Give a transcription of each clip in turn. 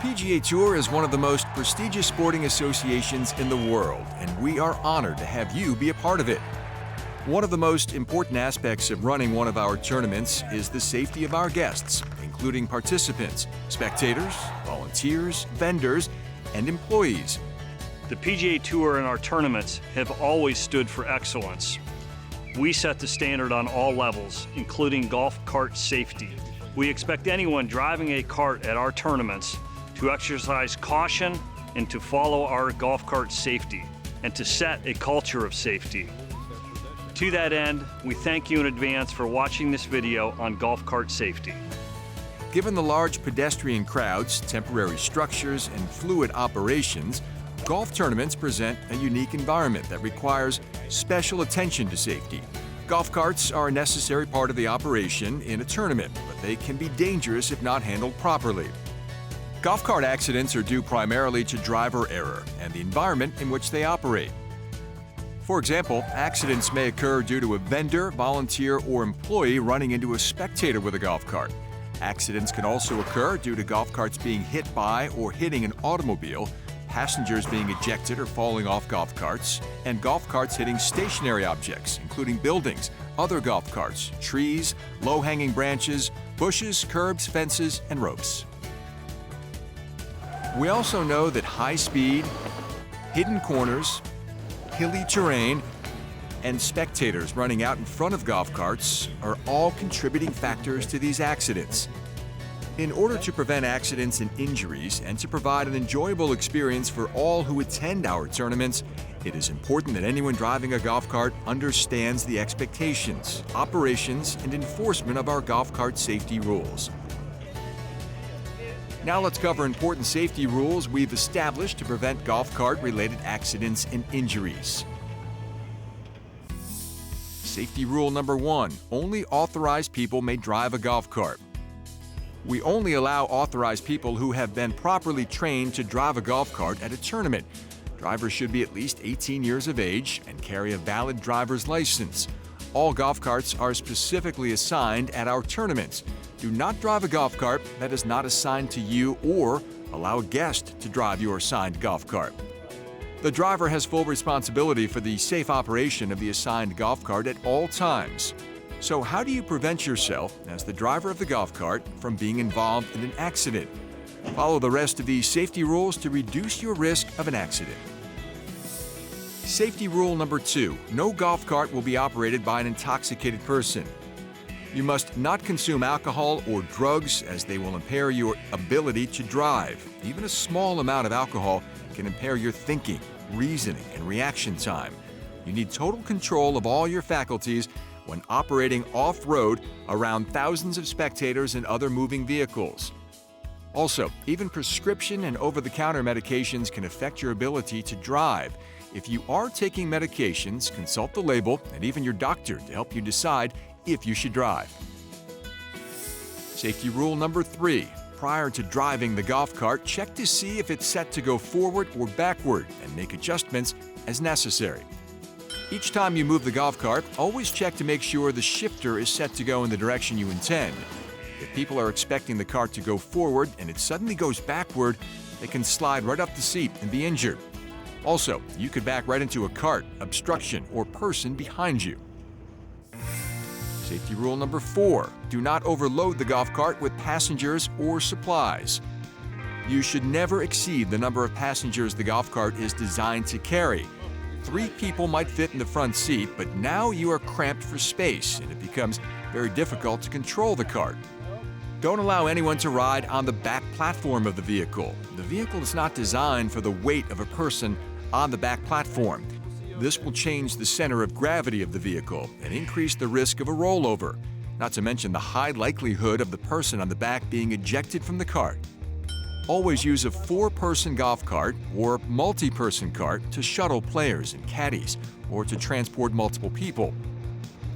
PGA Tour is one of the most prestigious sporting associations in the world, and we are honored to have you be a part of it. One of the most important aspects of running one of our tournaments is the safety of our guests, including participants, spectators, volunteers, vendors, and employees. The PGA Tour and our tournaments have always stood for excellence. We set the standard on all levels, including golf cart safety. We expect anyone driving a cart at our tournaments to exercise caution and to follow our golf cart safety, and to set a culture of safety. To that end, we thank you in advance for watching this video on golf cart safety. Given the large pedestrian crowds, temporary structures, and fluid operations, golf tournaments present a unique environment that requires special attention to safety. Golf carts are a necessary part of the operation in a tournament, but they can be dangerous if not handled properly. Golf cart accidents are due primarily to driver error and the environment in which they operate. For example, accidents may occur due to a vendor, volunteer, or employee running into a spectator with a golf cart. Accidents can also occur due to golf carts being hit by or hitting an automobile, passengers being ejected or falling off golf carts, and golf carts hitting stationary objects, including buildings, other golf carts, trees, low-hanging branches, bushes, curbs, fences, and ropes. We also know that high speed, hidden corners, hilly terrain, and spectators running out in front of golf carts are all contributing factors to these accidents. In order to prevent accidents and injuries and to provide an enjoyable experience for all who attend our tournaments, it is important that anyone driving a golf cart understands the expectations, operations, and enforcement of our golf cart safety rules. Now let's cover important safety rules we've established to prevent golf cart-related accidents and injuries. Safety rule number 1, only authorized people may drive a golf cart. We only allow authorized people who have been properly trained to drive a golf cart at a tournament. Drivers should be at least 18 years of age and carry a valid driver's license. All golf carts are specifically assigned at our tournaments. Do not drive a golf cart that is not assigned to you or allow a guest to drive your assigned golf cart. The driver has full responsibility for the safe operation of the assigned golf cart at all times. So how do you prevent yourself, as the driver of the golf cart, from being involved in an accident? Follow the rest of these safety rules to reduce your risk of an accident. Safety rule number 2, no golf cart will be operated by an intoxicated person. You must not consume alcohol or drugs, as they will impair your ability to drive. Even a small amount of alcohol can impair your thinking, reasoning, and reaction time. You need total control of all your faculties when operating off-road around thousands of spectators and other moving vehicles. Also, even prescription and over-the-counter medications can affect your ability to drive. If you are taking medications, consult the label and even your doctor to help you decide if you should drive. Safety rule number 3. Prior to driving the golf cart, check to see if it's set to go forward or backward and make adjustments as necessary. Each time you move the golf cart, always check to make sure the shifter is set to go in the direction you intend. If people are expecting the cart to go forward and it suddenly goes backward, they can slide right up the seat and be injured. Also, you could back right into a cart, obstruction, or person behind you. Safety rule number 4, do not overload the golf cart with passengers or supplies. You should never exceed the number of passengers the golf cart is designed to carry. 3 people might fit in the front seat, but now you are cramped for space and it becomes very difficult to control the cart. Don't allow anyone to ride on the back platform of the vehicle. The vehicle is not designed for the weight of a person on the back platform. This will change the center of gravity of the vehicle and increase the risk of a rollover, not to mention the high likelihood of the person on the back being ejected from the cart. Always use a 4-person golf cart or multi-person cart to shuttle players and caddies or to transport multiple people.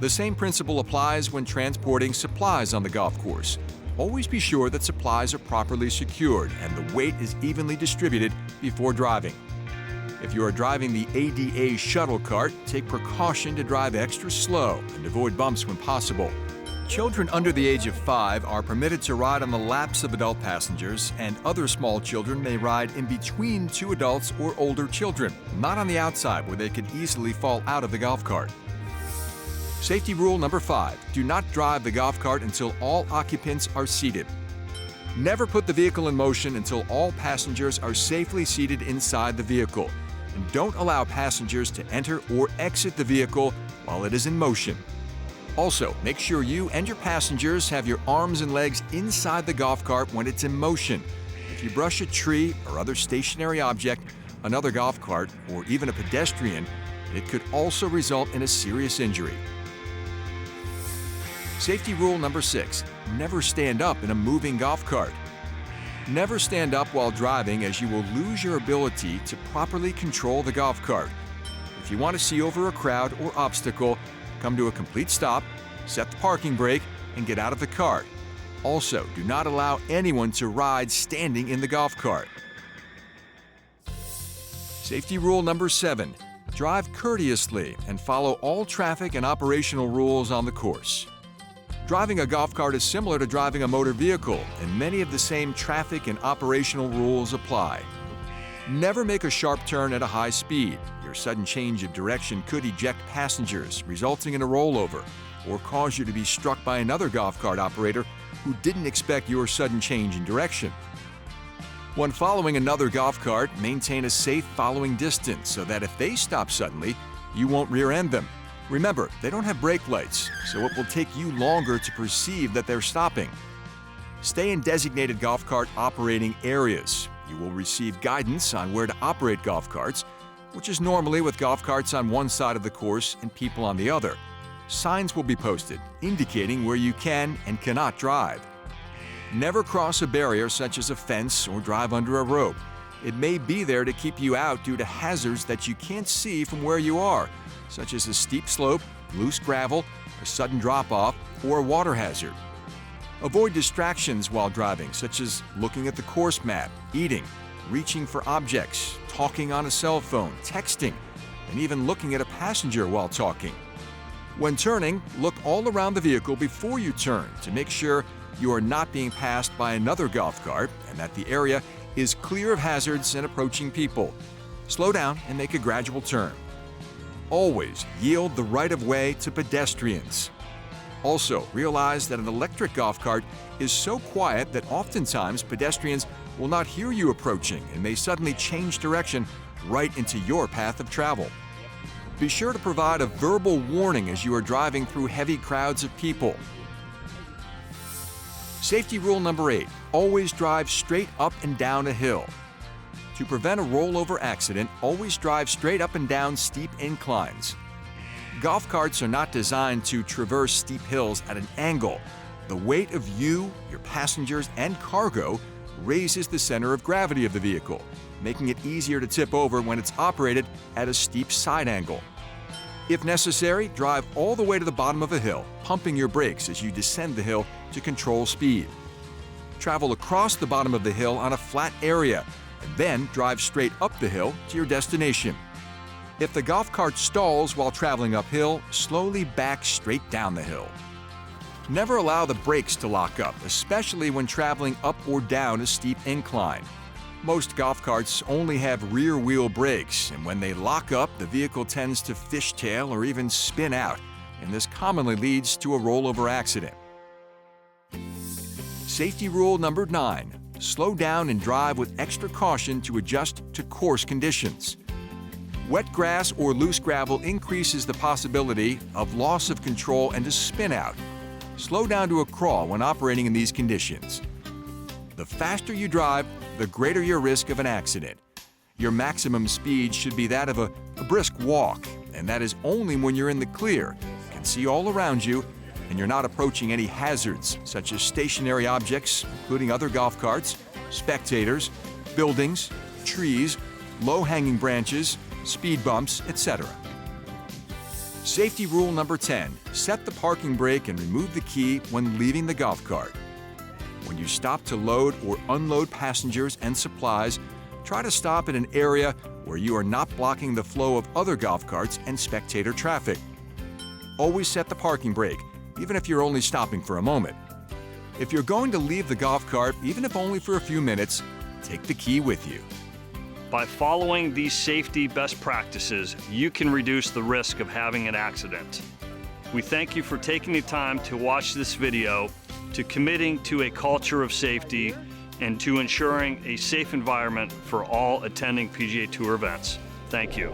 The same principle applies when transporting supplies on the golf course. Always be sure that supplies are properly secured and the weight is evenly distributed before driving. If you are driving the ADA shuttle cart, take precaution to drive extra slow and avoid bumps when possible. Children under the age of 5 are permitted to ride on the laps of adult passengers, and other small children may ride in between two adults or older children, not on the outside where they could easily fall out of the golf cart. Safety rule number 5, do not drive the golf cart until all occupants are seated. Never put the vehicle in motion until all passengers are safely seated inside the vehicle, and don't allow passengers to enter or exit the vehicle while it is in motion. Also, make sure you and your passengers have your arms and legs inside the golf cart when it's in motion. If you brush a tree or other stationary object, another golf cart, or even a pedestrian, it could also result in a serious injury. Safety rule number 6, never stand up in a moving golf cart. Never stand up while driving, as you will lose your ability to properly control the golf cart. If you want to see over a crowd or obstacle, come to a complete stop, set the parking brake, and get out of the cart. Also, do not allow anyone to ride standing in the golf cart. Safety rule number 7, drive courteously and follow all traffic and operational rules on the course. Driving a golf cart is similar to driving a motor vehicle, and many of the same traffic and operational rules apply. Never make a sharp turn at a high speed. Your sudden change of direction could eject passengers, resulting in a rollover, or cause you to be struck by another golf cart operator who didn't expect your sudden change in direction. When following another golf cart, maintain a safe following distance so that if they stop suddenly, you won't rear-end them. Remember, they don't have brake lights, so it will take you longer to perceive that they're stopping. Stay in designated golf cart operating areas. You will receive guidance on where to operate golf carts, which is normally with golf carts on one side of the course and people on the other. Signs will be posted indicating where you can and cannot drive. Never cross a barrier such as a fence or drive under a rope. It may be there to keep you out due to hazards that you can't see from where you are, such as a steep slope, loose gravel, a sudden drop-off, or a water hazard. Avoid distractions while driving, such as looking at the course map, eating, reaching for objects, talking on a cell phone, texting, and even looking at a passenger while talking. When turning, look all around the vehicle before you turn to make sure you are not being passed by another golf cart and that the area is clear of hazards and approaching people. Slow down and make a gradual turn. Always yield the right-of-way to pedestrians. Also, realize that an electric golf cart is so quiet that oftentimes pedestrians will not hear you approaching and may suddenly change direction right into your path of travel. Be sure to provide a verbal warning as you are driving through heavy crowds of people. Safety rule number 8, always drive straight up and down a hill. To prevent a rollover accident, always drive straight up and down steep inclines. Golf carts are not designed to traverse steep hills at an angle. The weight of you, your passengers, and cargo raises the center of gravity of the vehicle, making it easier to tip over when it's operated at a steep side angle. If necessary, drive all the way to the bottom of a hill, pumping your brakes as you descend the hill to control speed. Travel across the bottom of the hill on a flat area, and then drive straight up the hill to your destination. If the golf cart stalls while traveling uphill, slowly back straight down the hill. Never allow the brakes to lock up, especially when traveling up or down a steep incline. Most golf carts only have rear-wheel brakes, and when they lock up, the vehicle tends to fishtail or even spin out, and this commonly leads to a rollover accident. Safety rule number 9. Slow down and drive with extra caution to adjust to course conditions. Wet grass or loose gravel increases the possibility of loss of control and a spin out. Slow down to a crawl when operating in these conditions. The faster you drive, the greater your risk of an accident. Your maximum speed should be that of a brisk walk, and that is only when you're in the clear, can see all around you, and you're not approaching any hazards such as stationary objects, including other golf carts, spectators, buildings, trees, low-hanging branches, speed bumps, etc. Safety rule number 10. Set the parking brake and remove the key when leaving the golf cart. When you stop to load or unload passengers and supplies, try to stop in an area where you are not blocking the flow of other golf carts and spectator traffic. Always set the parking brake even if you're only stopping for a moment. If you're going to leave the golf cart, even if only for a few minutes, take the key with you. By following these safety best practices, you can reduce the risk of having an accident. We thank you for taking the time to watch this video, to committing to a culture of safety, and to ensuring a safe environment for all attending PGA Tour events. Thank you.